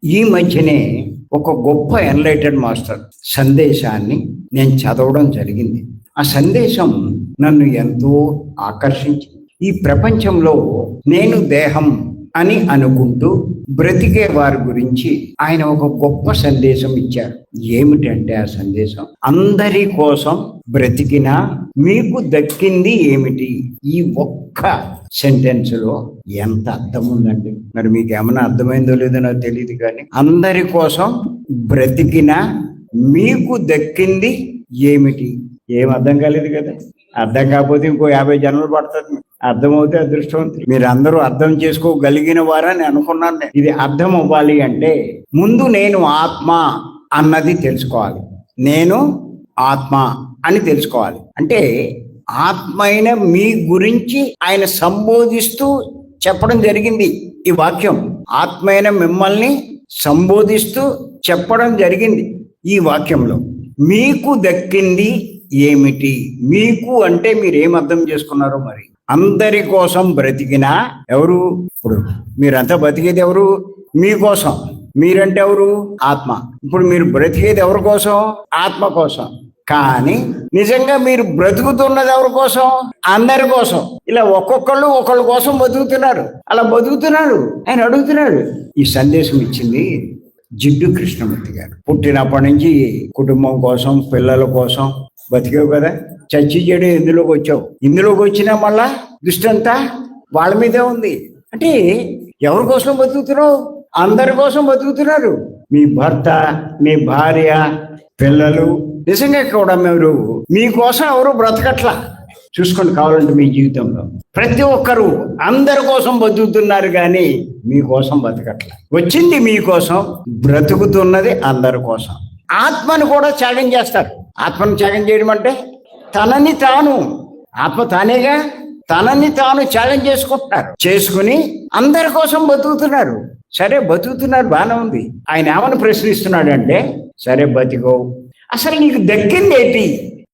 ఈ మధ్యనే ఒక గొప్ప ఎన్లైటెడ్ మాస్టర్ సందేశాన్ని నేను చదవడం జరిగింది. ఆ సందేశం నన్ను ఎంతో ఆకర్షించింది. ఈ ప్రపంచంలో నేను దేహం అని అనుకుంటూ బ్రతికే వారి గురించి ఆయన ఒక గొప్ప సందేశం ఇచ్చారు. ఏమిటంటే ఆ సందేశం, అందరి కోసం బ్రతికినా మీకు దక్కింది ఏమిటి? ఈ ఒక్క సెంటెన్స్ లో ఎంత అర్థం ఉందండి. మరి మీకు ఏమైనా అర్థమైందో లేదో నాకు తెలియదు, కానీ అందరి కోసం బ్రతికినా మీకు దక్కింది ఏమిటి? ఏం అర్థం కాలేదు కదా. అర్థం కాకపోతే ఇంకో 50 జన్మలు పడుతుంది. అర్థమవుతే అదృష్టవంతులు. మీరు అందరూ అర్థం చేసుకోగలిగిన వారని అనుకున్నాను. ఇది అర్థం అవ్వాలి అంటే ముందు నేను ఆత్మ అన్నది తెలుసుకోవాలి. నేను ఆత్మ అని తెలుసుకోవాలి. అంటే ఆత్మ అయిన మీ గురించి ఆయన సంబోధిస్తూ చెప్పడం జరిగింది. ఈ వాక్యం ఆత్మ అయిన మిమ్మల్ని సంబోధిస్తూ చెప్పడం జరిగింది. ఈ వాక్యంలో మీకు దక్కింది ఏమిటి? మీకు అంటే మీరు ఏం అర్థం చేసుకున్నారో మరి. అందరి కోసం బ్రతికినా ఎవరు? ఇప్పుడు మీరంతా బతికేది ఎవరు? మీకోసం. మీరంటే ఎవరు? ఆత్మ. ఇప్పుడు మీరు బ్రతికేది ఎవరి కోసం? ఆత్మ కోసం. కానీ నిజంగా మీరు బ్రతుకుతున్నది ఎవరి కోసం? అందరి కోసం. ఇలా ఒక్కొక్కళ్ళు ఒకళ్ళ కోసం బతుకుతున్నారు. అలా బతుకుతున్నారు. ఆయన అడుగుతున్నాడు. ఈ సందేశం ఇచ్చింది జిడ్డు కృష్ణమూర్తి గారు. పుట్టినప్పటి నుంచి కుటుంబం కోసం, పిల్లల కోసం బతికావు కదా. చచ్చి చెడు ఇందులోకి వచ్చావు. ఇందులోకి వచ్చినా మళ్ళా దృష్టి అంతా వాళ్ళ మీదే ఉంది. అంటే ఎవరి కోసం బతుకుతున్నావు? అందరి కోసం బతుకుతున్నారు. మీ భర్త, మీ భార్య, పిల్లలు నిజంగా కూడా మీరు మీకోసం ఎవరు బ్రతకట్లా. చూసుకోండి కావాలంటే మీ జీవితంలో ప్రతి ఒక్కరూ అందరి కోసం బతుకుతున్నారు, కానీ మీకోసం బతకట్లా. వచ్చింది మీకోసం, బ్రతుకుతున్నది అందరి కోసం. ఆత్మను కూడా త్యాగం చేస్తారు. ఆత్మను త్యాగం చేయడం అంటే తనని తాను, ఆత్మ తానేగా, తనని తాను త్యాగం చేసుకుంటున్నారు. చేసుకుని అందరి కోసం బతుకుతున్నారు. సరే బతుకుతున్నారు, బాగానే ఉంది. ఆయన ఏమని ప్రశ్నిస్తున్నాడు అంటే, సరే బతికో, అసలు నీకు దక్కింది ఏంటి?